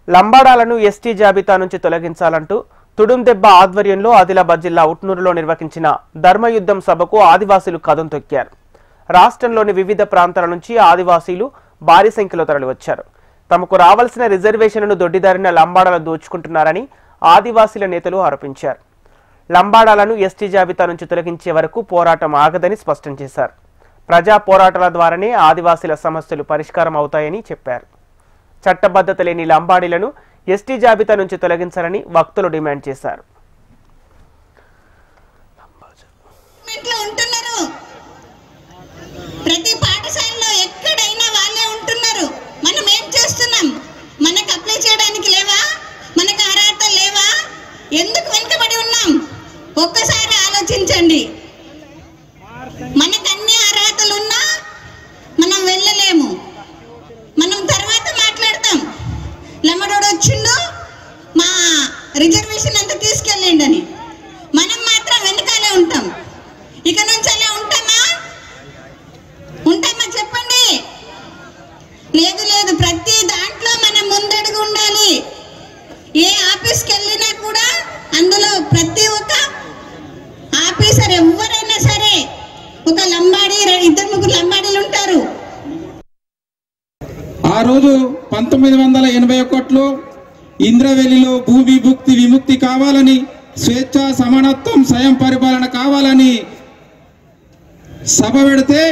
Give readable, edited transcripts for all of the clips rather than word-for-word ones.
లంబాడాలను ST జాబితా నుంచి తొలగించాలంటూ తుడుందెబ్బ ఆధ్వర్యంలో ఆదిలాబాద్ జిల్లా ఉట్నూరులో నిర్వహించిన ధర్మయుద్ధం సభకు ఆదివాసీలు కదం తొక్కారు. రాష్ట్రంలోని వివిధ ప్రాంతాల నుంచి ఆదివాసీలు భారీ సంఖ్యలో తరలివచ్చారు. తమకు రావాల్సిన రిజర్వేషన్లను దొడ్డిదారిన లంబాడాలు దోచుకుంటున్నారని ఆదివాసీల నేతలు ఆరోపించారు. లంబాడాలను ఎస్టీ జాబితా నుంచి తొలగించే వరకు పోరాటం ఆగదని స్పష్టం చేశారు. ప్రజా పోరాటాల ద్వారానే ఆదివాసీల సమస్యలు పరిష్కారం అవుతాయని చెప్పారు. చట్టబద్ధత లేని లంబాడీలను ఎస్టీ జాబితా నుంచి తొలగించాలని వక్తలు డిమాండ్ చేశారు. ప్రతి పాఠశాలలో ఎక్కడైనా వాళ్ళే ఉంటున్నారు. మనం ఏం చేస్తున్నాం? మనకు అప్లై చేయడానికి లేవా? మనకు అర్హత లేవా? ఎందుకు వెనుకబడి ఉన్నాం? ఒక్కసారి ఆలోచించండి. మనకు అన్ని అర్హతలు ఉన్నా మనం వెళ్ళలేము. మనం తర్వాత మాట్లాడతాం. లమ్మడోడు వచ్చిండు, మా రిజర్వేషన్ అంతా తీసుకెళ్ళండి అని. మనం మాత్రం వెనకాలే ఉంటాం. ఇక నుంచి అలా ఉంటామా? ఉంటామా చెప్పండి? లేదు లేదు, ప్రతి దాంట్లో మనం ముందడుగు ఉండాలి. ఏ ఆఫీస్కి వెళ్ళినా కూడా అందులో ప్రతి ఒక్క ఆఫీసర్ ఎవరైనా సరే ఒక లంబాడి, ఇద్దరు ముగ్గురు లంబాడీలు ఉంటారు. ఆ రోజు 1981లో ఇంద్రవెల్లిలో భూమి విముక్తి కావాలని, స్వేచ్ఛ, సమానత్వం, స్వయం పరిపాలన కావాలని సభ పెడితే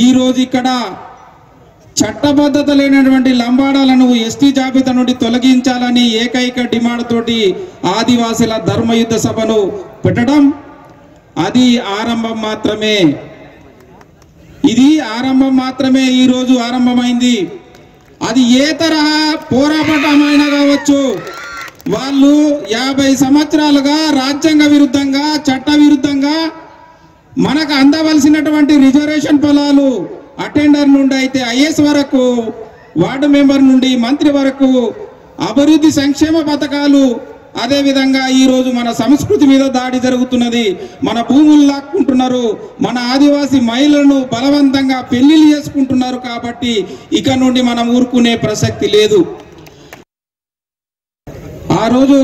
ఈరోజు ఇక్కడ చట్టబద్ధత లేనటువంటి లంబాడాలను ఎస్టీ జాబితా నుండి తొలగించాలని ఏకైక డిమాండ్ తోటి ఆదివాసీల ధర్మయుద్ధ సభను పెట్టడం అది ఆరంభం మాత్రమే. ఇది ఆరంభం మాత్రమే. ఈరోజు ఆరంభమైంది. అది ఏ తరహా పోరాటమైనా కావచ్చు. వాళ్ళు 50 సంవత్సరాలుగా రాజ్యాంగ విరుద్ధంగా, చట్ట విరుద్ధంగా మనకు అందవలసినటువంటి రిజర్వేషన్ ఫలాలు అటెండర్ నుండి అయితే ఐఏఎస్ వరకు, వార్డు మెంబర్ నుండి మంత్రి వరకు అభివృద్ధి సంక్షేమ పథకాలు, అదేవిధంగా ఈరోజు మన సంస్కృతి మీద దాడి జరుగుతున్నది. మన భూములు లాక్కుంటున్నారు. మన ఆదివాసీ మహిళలను బలవంతంగా పెళ్లిళ్ళు చేసుకుంటున్నారు. కాబట్టి ఇక నుండి మనం ఊరుకునే ప్రసక్తి లేదు. ఆ రోజు